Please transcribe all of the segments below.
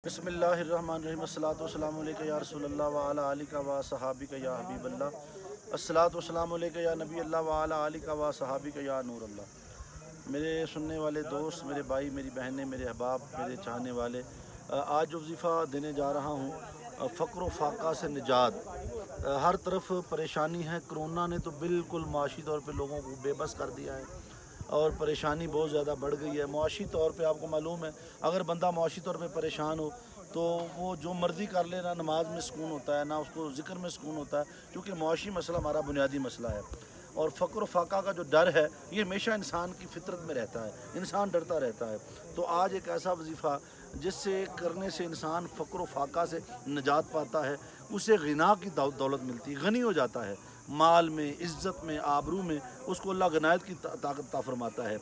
بسم اللہ الرحمن الرحیم الصلاۃ والسلام علیکہ یا رسول اللہ وعلی آلک و صحابک یا حبیب اللہ الصلاۃ والسلام علیکہ یا نبی اللہ وعلی آلک و صحابک یا نور اللہ۔ میرے سننے والے دوست، میرے بھائی، میری بہنیں، میرے احباب، میرے چاہنے والے، آج جو وظیفہ دینے جا رہا ہوں فقر و فاقہ سے نجات۔ ہر طرف پریشانی ہے، کرونا نے تو بالکل معاشی طور پہ لوگوں کو بے بس کر دیا ہے اور پریشانی بہت زیادہ بڑھ گئی ہے۔ معاشی طور پہ آپ کو معلوم ہے اگر بندہ معاشی طور پہ پریشان ہو تو وہ جو مرضی کر لے، نہ نماز میں سکون ہوتا ہے، نہ اس کو ذکر میں سکون ہوتا ہے، کیونکہ معاشی مسئلہ ہمارا بنیادی مسئلہ ہے۔ اور فقر و فاقہ کا جو ڈر ہے یہ ہمیشہ انسان کی فطرت میں رہتا ہے، انسان ڈرتا رہتا ہے۔ تو آج ایک ایسا وظیفہ جس سے کرنے سے انسان فقر و فاقہ سے نجات پاتا ہے، اسے غنا کی دولت ملتی ہے، غنی ہو جاتا ہے، مال میں، عزت میں، آبرو میں، اس کو اللہ غنائیت کی طاقت عطا فرماتا ہے۔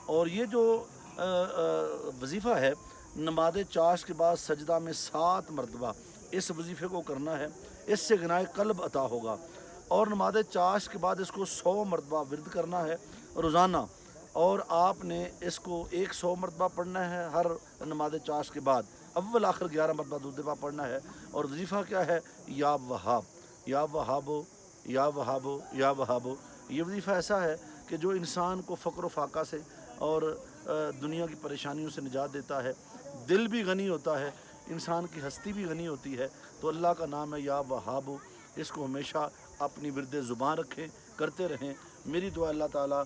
اور یہ جو وظیفہ ہے، نماز چاشت کے بعد سجدہ میں 7 مرتبہ اس وظیفے کو کرنا ہے، اس سے غنائے قلب عطا ہوگا۔ اور نماز چاشت کے بعد اس کو 100 مرتبہ ورد کرنا ہے روزانہ، اور آپ نے اس کو 100 مرتبہ پڑھنا ہے ہر نماز چاشت کے بعد، اول آخر 11 مرتبہ درود پاک پڑھنا ہے۔ اور وظیفہ کیا ہے؟ یا وہاب، یا وہابو، یا وہابو، یا وہابو۔ یہ وظیفہ ایسا ہے کہ جو انسان کو فقر و فاقہ سے اور دنیا کی پریشانیوں سے نجات دیتا ہے، دل بھی غنی ہوتا ہے، انسان کی ہستی بھی غنی ہوتی ہے۔ تو اللہ کا نام ہے یا وہابو، اس کو ہمیشہ اپنی ورد زبان رکھیں، کرتے رہیں۔ میری دعا اللہ تعالیٰ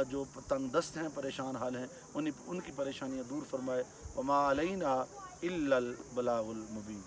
جو تنگ دست ہیں، پریشان حال ہیں، ان کی پریشانیاں دور فرمائے۔ وما علینا الا البلاغ المبین۔